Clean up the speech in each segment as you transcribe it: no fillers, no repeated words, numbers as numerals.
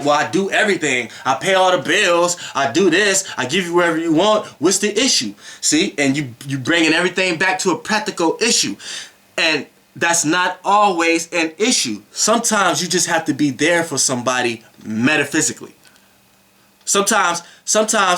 well, I do everything. I pay all the bills. I do this. I give you wherever you want. What's the issue? See, and you bringing everything back to a practical issue, and that's not always an issue. Sometimes you just have to be there for somebody metaphysically. Sometimes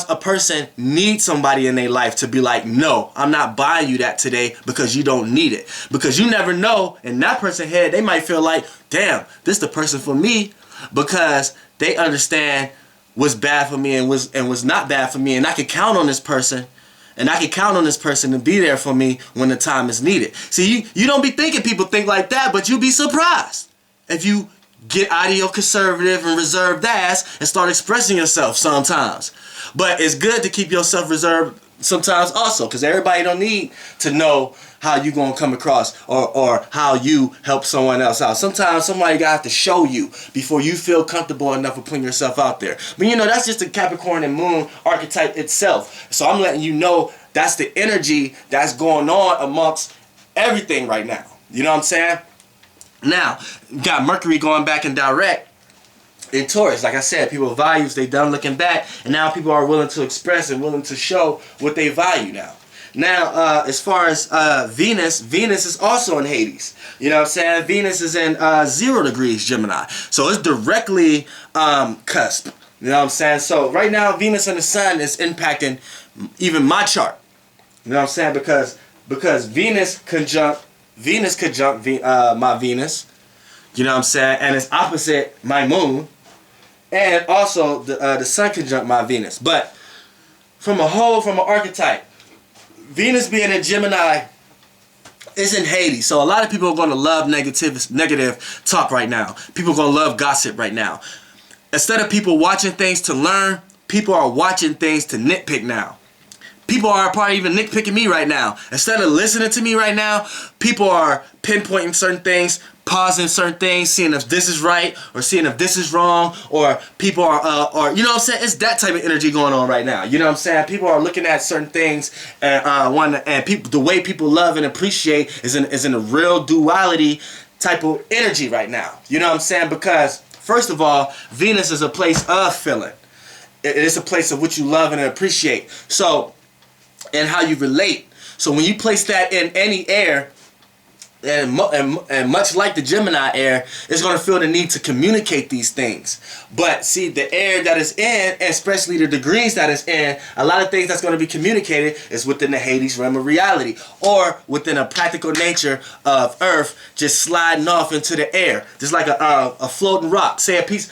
a person needs somebody in their life to be like, no, I'm not buying you that today because you don't need it. Because you never know, in that person's head, they might feel like, damn, this is the person for me, because they understand what's bad for me and what's not bad for me, and I can count on this person. And I can count on this person to be there for me when the time is needed. See, you don't be thinking people think like that, but you'll be surprised if you get out of your conservative and reserved ass and start expressing yourself sometimes. But it's good to keep yourself reserved sometimes also, because everybody don't need to know how you gonna come across or how you help someone else out. Sometimes somebody gotta have to show you before you feel comfortable enough with putting yourself out there. But you know, that's just the Capricorn and Moon archetype itself. So I'm letting you know that's the energy that's going on amongst everything right now. You know what I'm saying? Now, got Mercury going back in direct in Taurus. Like I said, people values, they done looking back, and now people are willing to express and willing to show what they value now. Now, as far as Venus is also in Hades. You know what I'm saying? Venus is in 0 degrees Gemini. So it's directly cusp. You know what I'm saying? So right now, Venus and the Sun is impacting even my chart. You know what I'm saying? Because Venus conjunct my Venus. You know what I'm saying? And it's opposite my Moon. And also the Sun conjunct my Venus. But from an archetype, Venus being in Gemini is in Hades. So a lot of people are going to love negative talk right now. People are going to love gossip right now. Instead of people watching things to learn, people are watching things to nitpick now. People are probably even nitpicking me right now. Instead of listening to me right now, people are pinpointing certain things, pausing certain things, seeing if this is right or seeing if this is wrong, or people are, you know what I'm saying? It's that type of energy going on right now. You know what I'm saying? People are looking at certain things, and the way people love and appreciate is in a real duality type of energy right now. You know what I'm saying? Because first of all, Venus is a place of feeling. It is a place of what you love and appreciate. So, and how you relate. So when you place that in any air, and much like the Gemini air, it's going to feel the need to communicate these things. But see, the air that is in, especially the degrees that is in, a lot of things that's going to be communicated is within the Hades realm of reality, or within a practical nature of Earth just sliding off into the air, just like a floating rock. Say a piece.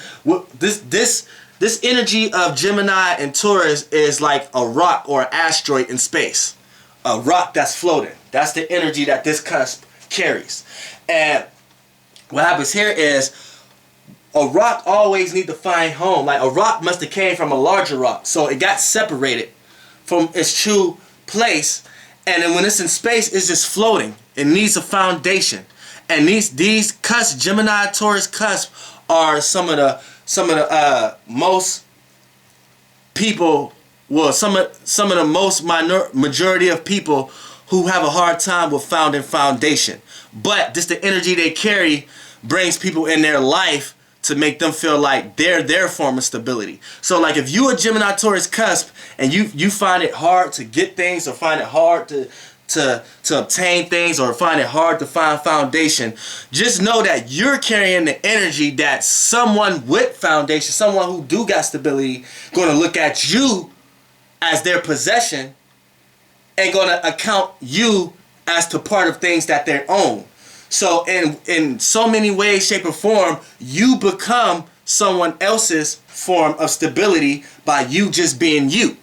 This energy of Gemini and Taurus is like a rock or an asteroid in space. A rock that's floating. That's the energy that this cusp carries. And what happens here is a rock always needs to find home. Like a rock must have came from a larger rock. So it got separated from its true place. And then when it's in space, it's just floating. It needs a foundation. And these cusps, Gemini, Taurus cusp, are some of the most people, well, some of the most majority of people who have a hard time with founding foundation. But just the energy they carry brings people in their life to make them feel like they're their form of stability. So like if you a Gemini Taurus cusp and you find it hard to get things, or find it hard to obtain things, or find it hard to find foundation, just know that you're carrying the energy that someone with foundation, someone who do got stability, going to look at you as their possession and going to account you as to part of things that they own. So in so many ways, shape, or form, you become someone else's form of stability by you just being you.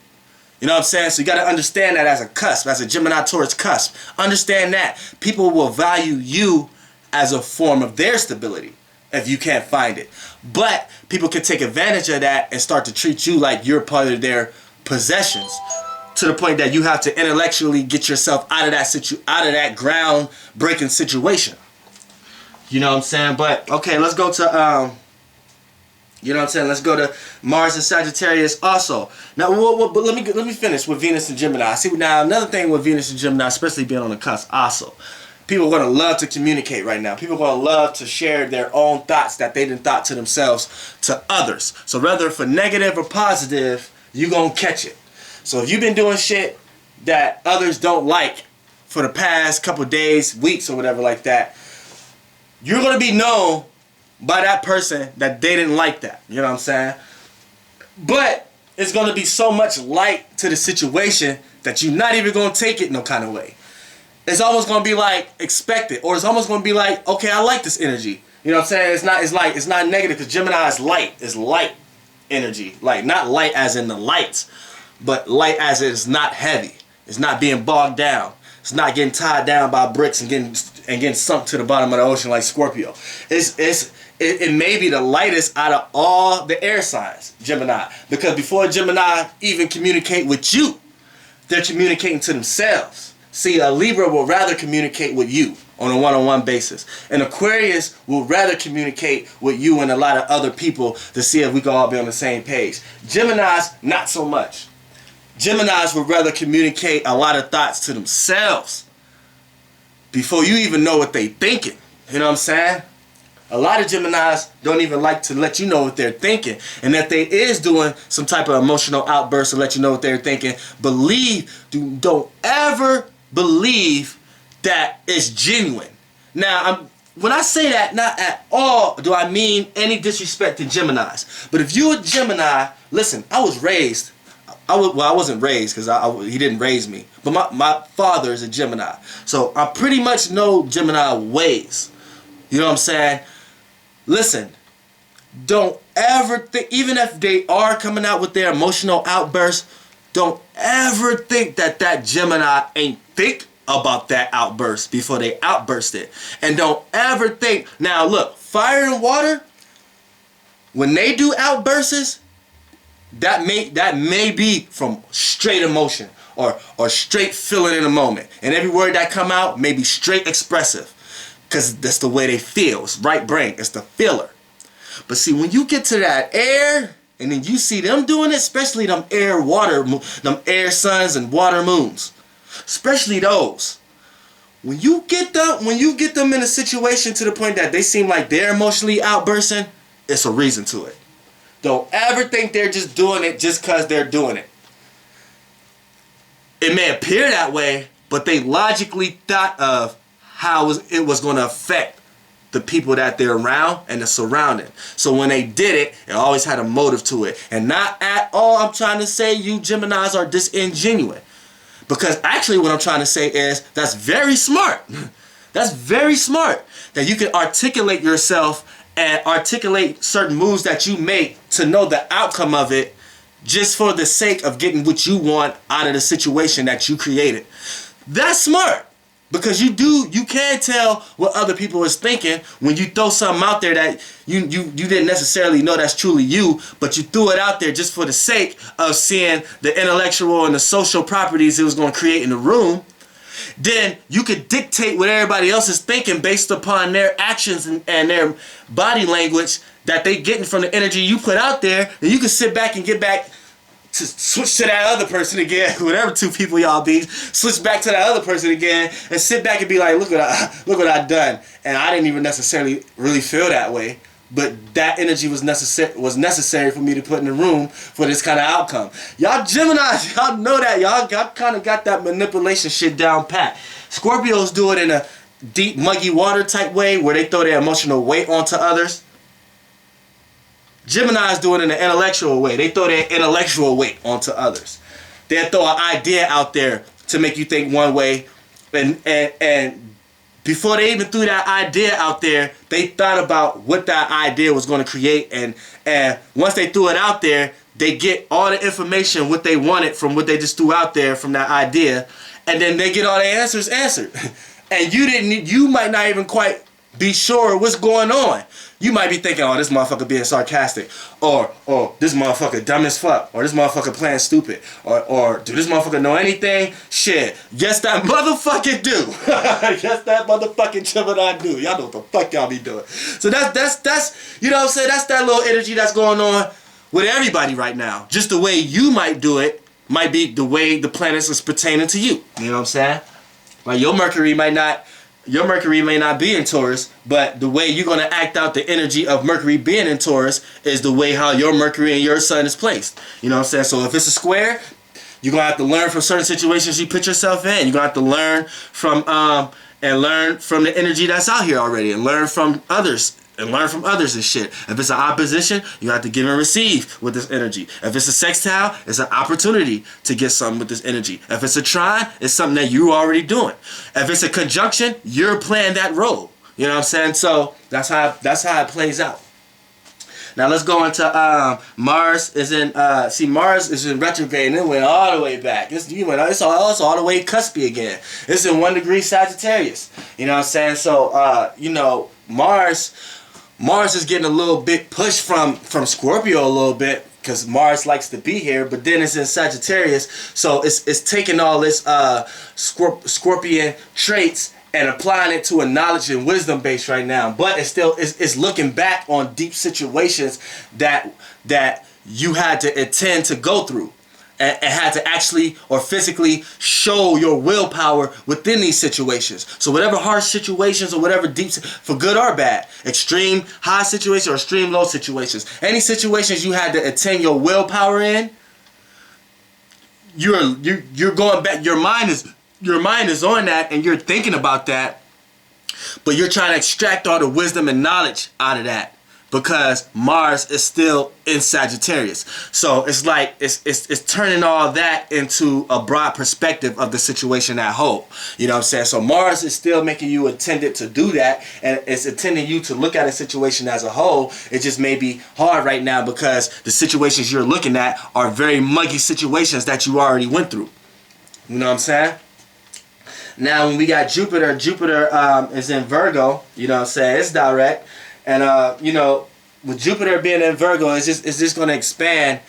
You know what I'm saying? So you got to understand that as a cusp, as a Gemini Taurus cusp. Understand that people will value you as a form of their stability if you can't find it. But people can take advantage of that and start to treat you like you're part of their possessions, to the point that you have to intellectually get yourself out of that ground breaking situation. You know what I'm saying? But okay, let's go to you know what I'm saying? Let's go to Mars and Sagittarius also. Now, but let me finish with Venus and Gemini. See, now another thing with Venus and Gemini, especially being on the cusp also. People are going to love to communicate right now. People are going to love to share their own thoughts that they didn't thought to themselves to others. So whether for negative or positive, you're going to catch it. So if you've been doing shit that others don't like for the past couple days, weeks, or whatever like that, you're going to be known by that person that they didn't like that. You know what I'm saying? But it's going to be so much light to the situation that you're not even going to take it no kind of way. It's almost going to be like expected, or it's almost going to be like, okay, I like this energy. You know what I'm saying? It's not negative, because Gemini is light. It's light energy. Like, not light as in the lights, but light as it's not heavy. It's not being bogged down. It's not getting tied down by bricks and getting sunk to the bottom of the ocean like Scorpio. It may be the lightest out of all the air signs, Gemini. Because before Gemini even communicate with you, they're communicating to themselves. See, a Libra will rather communicate with you on a one-on-one basis. An Aquarius will rather communicate with you and a lot of other people to see if we can all be on the same page. Geminis, not so much. Geminis would rather communicate a lot of thoughts to themselves before you even know what they're thinking. You know what I'm saying? A lot of Geminis don't even like to let you know what they're thinking. And if they is doing some type of emotional outburst to let you know what they're thinking, don't ever believe that it's genuine. Now, when I say that, not at all do I mean any disrespect to Geminis. But if you're a Gemini, listen, I was raised. I wasn't raised because he didn't raise me. But my father is a Gemini. So I pretty much know Gemini ways. You know what I'm saying? Listen, don't ever think, even if they are coming out with their emotional outbursts, don't ever think that Gemini ain't think about that outburst before they outburst it. And don't ever think, now look, fire and water, when they do outbursts, that may be from straight emotion or straight feeling in a moment. And every word that come out may be straight expressive. Because that's the way they feel. It's right brain. It's the feeler. But see, when you get to that air, and then you see them doing it, especially them air suns and water moons, especially those. When you get them in a situation to the point that they seem like they're emotionally outbursting, it's a reason to it. Don't ever think they're just doing it just because they're doing it. It may appear that way, but they logically thought of how it was going to affect the people that they're around and the surrounding. So when they did it, it always had a motive to it. And not at all I'm trying to say you Geminis are disingenuous. Because actually what I'm trying to say is that's very smart. That's very smart. That you can articulate yourself and articulate certain moves that you make to know the outcome of it just for the sake of getting what you want out of the situation that you created. That's smart. Because you can tell what other people is thinking when you throw something out there that you didn't necessarily know that's truly you, but you threw it out there just for the sake of seeing the intellectual and the social properties it was going to create in the room. Then you could dictate what everybody else is thinking based upon their actions and their body language that they getting from the energy you put out there. And you can sit back and get back to switch to that other person again, whatever two people y'all be, switch back to that other person again, and sit back and be like, look what I done. And I didn't even necessarily really feel that way, but that energy was necessary for me to put in the room for this kind of outcome. Y'all Geminis, y'all know that. Y'all kind of got that manipulation shit down pat. Scorpios do it in a deep, muggy water type way where they throw their emotional weight onto others. Geminis do it in an intellectual way. They throw their intellectual weight onto others. They'll throw an idea out there to make you think one way. And before they even threw that idea out there, they thought about what that idea was going to create. And once they threw it out there, they get all the information, what they wanted from what they just threw out there from that idea. And then they get all their answers answered. And you might not even quite be sure what's going on. You might be thinking, oh, this motherfucker being sarcastic, or this motherfucker dumb as fuck, or this motherfucker playing stupid, or do this motherfucker know anything? Shit, yes that motherfucker do. Yes that motherfucking Gemini do. Y'all know what the fuck y'all be doing. So that's you know what I'm saying, that's that little energy that's going on with everybody right now. Just the way you might do it might be the way the planets is pertaining to you. You know what I'm saying? Like your Mercury might not your Mercury may not be in Taurus, but the way you're going to act out the energy of Mercury being in Taurus is the way how your Mercury and your Sun is placed. You know what I'm saying? So if it's a square, you're going to have to learn from certain situations you put yourself in. You're going to have to learn from the energy that's out here already, and learn from others. And shit. If it's an opposition, you have to give and receive with this energy. If it's a sextile, it's an opportunity to get something with this energy. If it's a trine, it's something that you're already doing. If it's a conjunction, you're playing that role. You know what I'm saying? So that's how it plays out. Now let's go into Mars is in Mars is in retrograde, and it went all the way back. It's all the way cuspy again. It's in 1 degree Sagittarius. You know what I'm saying? So Mars is getting a little bit pushed from Scorpio a little bit, because Mars likes to be here, but then it's in Sagittarius, so it's taking all this Scorpion traits and applying it to a knowledge and wisdom base right now. But it's looking back on deep situations that you had to intend to go through, and had to actually or physically show your willpower within these situations. So whatever harsh situations or whatever deep, for good or bad, extreme high situations or extreme low situations, any situations you had to attend your willpower in, you're going back. Your mind is on that, and you're thinking about that, but you're trying to extract all the wisdom and knowledge out of that, because Mars is still in Sagittarius. So it's like it's turning all that into a broad perspective of the situation at whole. You know what I'm saying? So Mars is still making you intended to do that, and it's intending you to look at a situation as a whole. It just may be hard right now because the situations you're looking at are very muggy situations that you already went through. You know what I'm saying? Now when we got Jupiter is in Virgo. You know what I'm saying? It's direct. And with Jupiter being in Virgo, it's just going to expand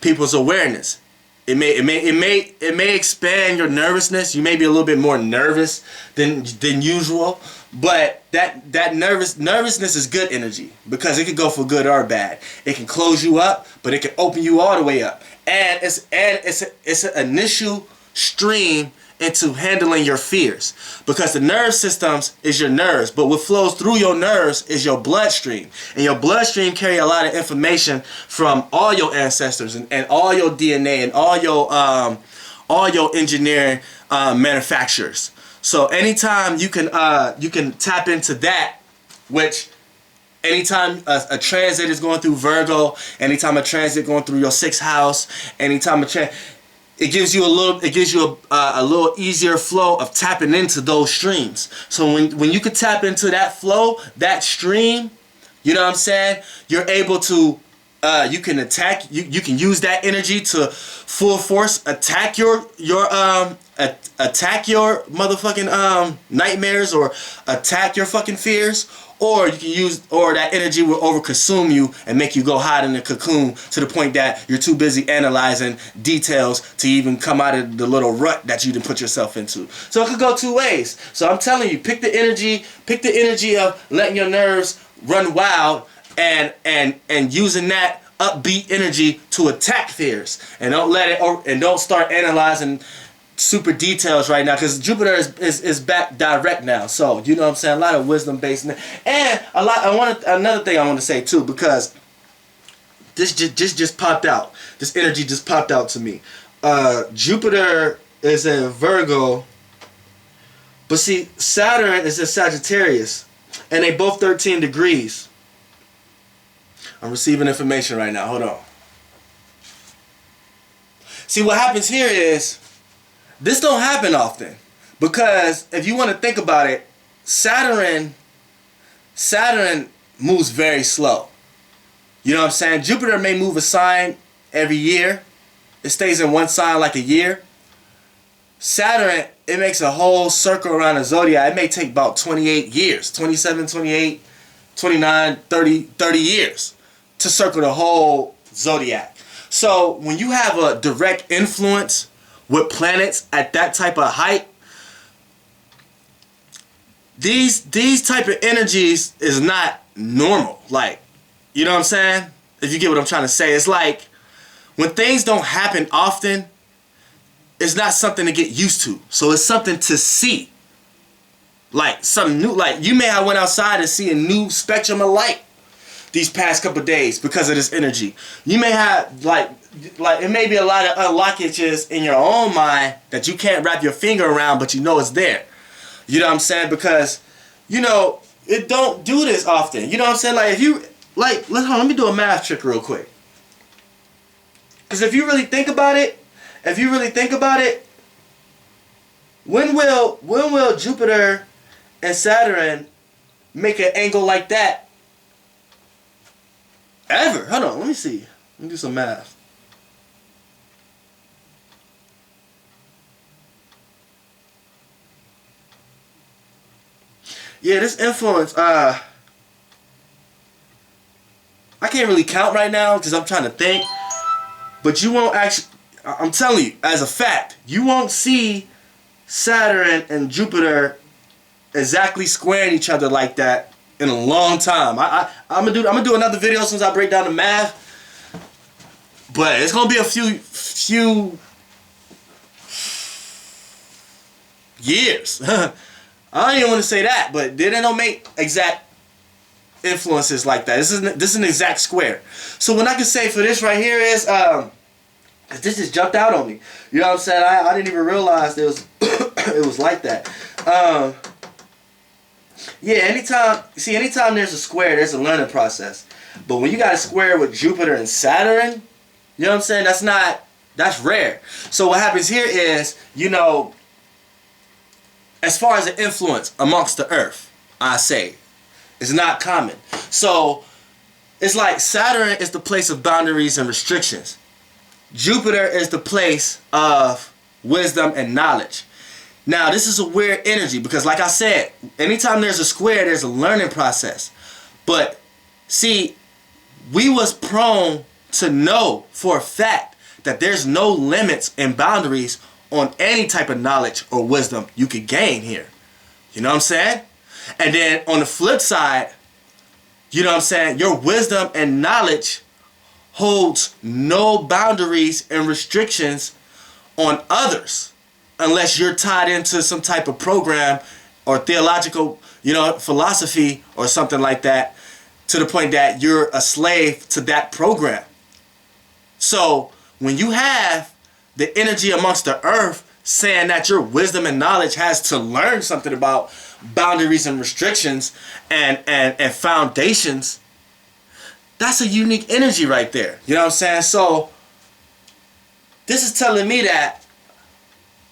people's awareness. It may expand your nervousness. You may be a little bit more nervous than usual, but that nervousness is good energy, because it can go for good or bad. It can close you up, but it can open you all the way up. And it's an initial stream into handling your fears, because the nerve systems is your nerves, but what flows through your nerves is your bloodstream, and your bloodstream carry a lot of information from all your ancestors and all your DNA and all your engineering manufacturers. So anytime you can tap into that, which anytime a transit is going through Virgo, anytime a transit going through your 6th house, anytime it gives you a little easier flow of tapping into those streams. So when you can tap into that flow, that stream, you know what I'm saying, you're able to you can attack, you can use that energy to full force attack your motherfucking nightmares, or attack your fucking fears. Or you can that energy will overconsume you and make you go hide in the cocoon to the point that you're too busy analyzing details to even come out of the little rut that you didn't put yourself into. So it could go two ways. So I'm telling you, pick the energy of letting your nerves run wild and using that upbeat energy to attack fears, and don't start analyzing super details right now, because Jupiter is back direct now. So you know what I'm saying, a lot of wisdom based, and another thing I want to say too, because this just popped out. This energy just popped out to me. Jupiter is in Virgo, but see, Saturn is in Sagittarius, and they both 13 degrees. I'm receiving information right now. Hold on. See, what happens here is, this don't happen often, because if you want to think about it, Saturn moves very slow. You know what I'm saying? Jupiter may move a sign every year. It stays in one sign like a year. Saturn, it makes a whole circle around the zodiac. It may take about 28 years, 27, 28, 29, 30 years to circle the whole zodiac. So when you have a direct influence with planets at that type of height, these type of energies is not normal. Like, you know what I'm saying? If you get what I'm trying to say, it's like when things don't happen often, it's not something to get used to. So it's something to see. Like some new, like you may have went outside and see a new spectrum of light these past couple days because of this energy. You may have like it may be a lot of unlockages in your own mind that you can't wrap your finger around, but you know it's there. You know what I'm saying? Because, you know, it don't do this often. You know what I'm saying? Like if you let me do a math trick real quick. Because if you really think about it, when will Jupiter and Saturn make an angle like that? Ever? Hold on, let me see. Let me do some math. Yeah, this influence, I can't really count right now because I'm trying to think. But you won't actually, I'm telling you, as a fact, you won't see Saturn and Jupiter exactly squaring each other like that in a long time. I'm gonna do another video since I break down the math. But it's gonna be a few years. I don't even want to say that, but they don't make exact influences like that. This is an exact square. So what I can say for this right here is, this just jumped out on me. You know what I'm saying? I didn't even realize it was it was like that. Yeah, anytime there's a square, there's a learning process. But when you got a square with Jupiter and Saturn, you know what I'm saying? That's rare. So what happens here is, you know, as far as the influence amongst the earth, I say, it's not common. So it's like Saturn is the place of boundaries and restrictions. Jupiter is the place of wisdom and knowledge. Now, this is a weird energy because, like I said, anytime there's a square, there's a learning process. But see, we was prone to know for a fact that there's no limits and boundaries on any type of knowledge or wisdom you could gain here. You know what I'm saying? And then on the flip side, you know what I'm saying, your wisdom and knowledge holds no boundaries and restrictions on others unless you're tied into some type of program or theological, you know, philosophy or something like that, to the point that you're a slave to that program. So when you have the energy amongst the earth saying that your wisdom and knowledge has to learn something about boundaries and restrictions and foundations, that's a unique energy right there. You know what I'm saying? So this is telling me that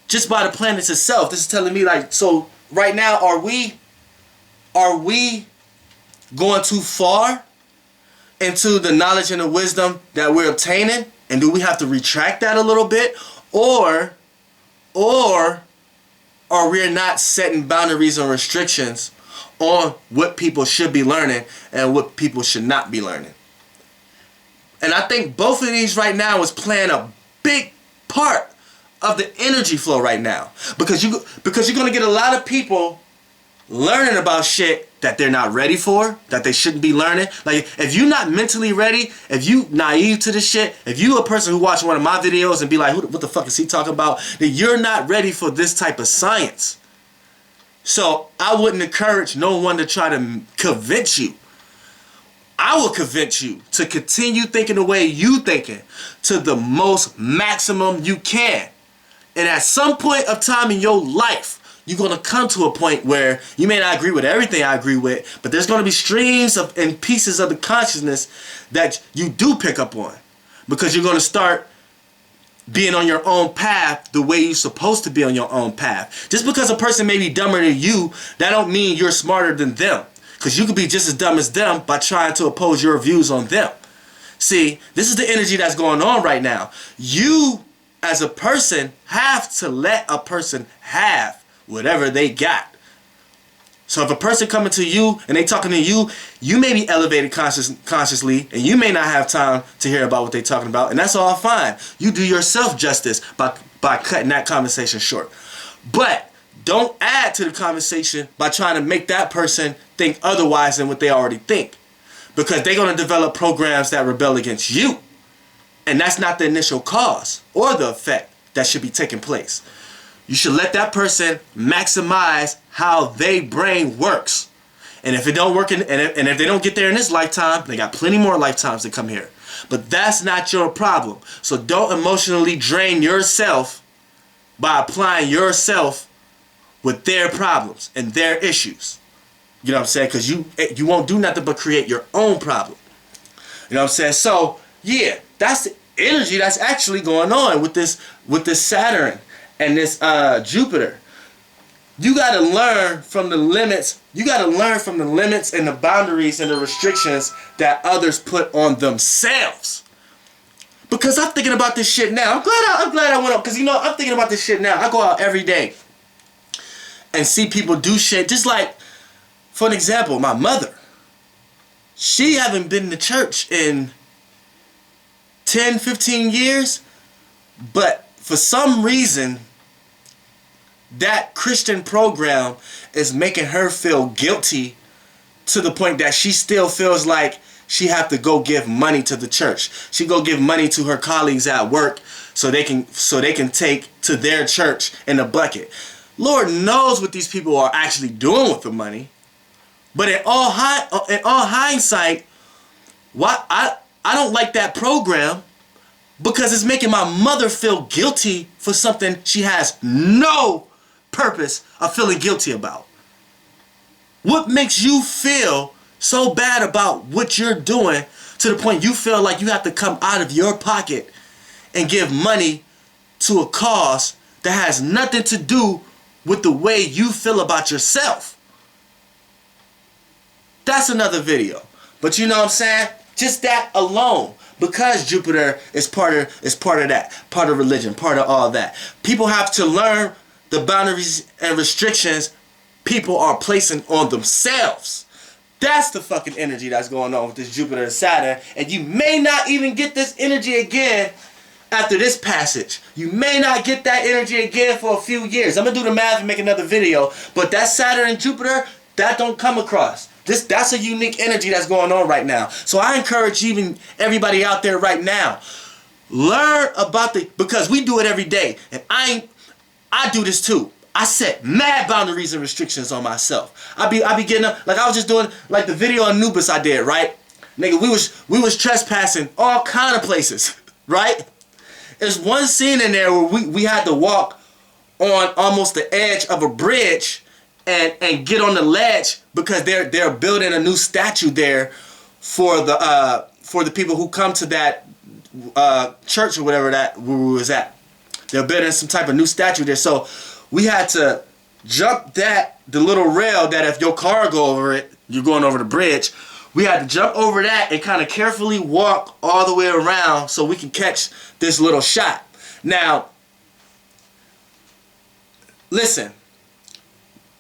just by the planets itself, this is telling me, like, so right now, are we going too far into the knowledge and the wisdom that we're obtaining? And do we have to retract that a little bit? Or are we not setting boundaries and restrictions on what people should be learning and what people should not be learning? And I think both of these right now is playing a big part of the energy flow right now. Because you're going to get a lot of people learning about shit that they're not ready for, that they shouldn't be learning. Like, if you're not mentally ready, if you naive to this shit, if you a person who watch one of my videos and be like, what the fuck is he talking about? Then you're not ready for this type of science. So I wouldn't encourage no one to try to convince you. I will convince you to continue thinking the way you thinking to the most maximum you can. And at some point of time in your life, you're going to come to a point where you may not agree with everything I agree with, but there's going to be streams of and pieces of the consciousness that you do pick up on. Because you're going to start being on your own path the way you're supposed to be on your own path. Just because a person may be dumber than you, that don't mean you're smarter than them. Because you could be just as dumb as them by trying to oppose your views on them. See, this is the energy that's going on right now. You, as a person, have to let a person have whatever they got. So if a person coming to you and they talking to you, you may be elevated consciously, and you may not have time to hear about what they talking about, and that's all fine. You do yourself justice by cutting that conversation short. But don't add to the conversation by trying to make that person think otherwise than what they already think. Because they're going to develop programs that rebel against you. And that's not the initial cause or the effect that should be taking place. You should let that person maximize how their brain works. And if it don't work, and if they don't get there in this lifetime, they got plenty more lifetimes to come here. But that's not your problem. So don't emotionally drain yourself by applying yourself with their problems and their issues. You know what I'm saying? Because you won't do nothing but create your own problem. You know what I'm saying? So yeah, that's the energy that's actually going on with this Saturn and this Jupiter. You gotta learn from the limits. You gotta learn from the limits and the boundaries and the restrictions that others put on themselves. Because I'm thinking about this shit now. I'm glad I went up. Because I'm thinking about this shit now. I go out every day and see people do shit. Just like, for an example, my mother. She haven't been to church in 10, 15 years. But for some reason, that Christian program is making her feel guilty to the point that she still feels like she have to go give money to the church. She go give money to her colleagues at work so they can take to their church in a bucket. Lord knows what these people are actually doing with the money. But in all hindsight, why I don't like that program, because it's making my mother feel guilty for something she has no purpose of feeling guilty about. What makes you feel so bad about what you're doing to the point you feel like you have to come out of your pocket and give money to a cause that has nothing to do with the way you feel about yourself? That's another video. But you know what I'm saying? Just that alone. Because Jupiter is part of that, part of religion, part of all that. People have to learn the boundaries and restrictions people are placing on themselves. That's the fucking energy that's going on with this Jupiter and Saturn. And you may not even get this energy again after this passage. You may not get that energy again for a few years. I'm going to do the math and make another video. But that Saturn and Jupiter, that don't come across. That's a unique energy that's going on right now. So I encourage even everybody out there right now, learn about because we do it every day. And I do this too. I set mad boundaries and restrictions on myself. I be getting up, like I was just doing like the video on Anubis I did, right? Nigga, we was trespassing all kind of places, right? There's one scene in there where we had to walk on almost the edge of a bridge and get on the ledge because they're building a new statue there for the people who come to that church or whatever that we was at. They're building some type of new statue there, so we had to jump the little rail that if your car go over it, you're going over the bridge. We had to jump over that and kind of carefully walk all the way around so we can catch this little shot. Now, listen.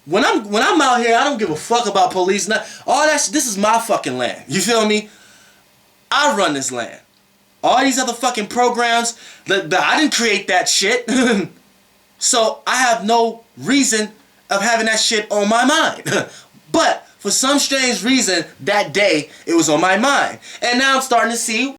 When I'm out here, I don't give a fuck about police. All that shit, this is my fucking land. You feel me? I run this land. All these other fucking programs, I didn't create that shit. So I have no reason of having that shit on my mind. But for some strange reason, that day, it was on my mind. And now I'm starting to see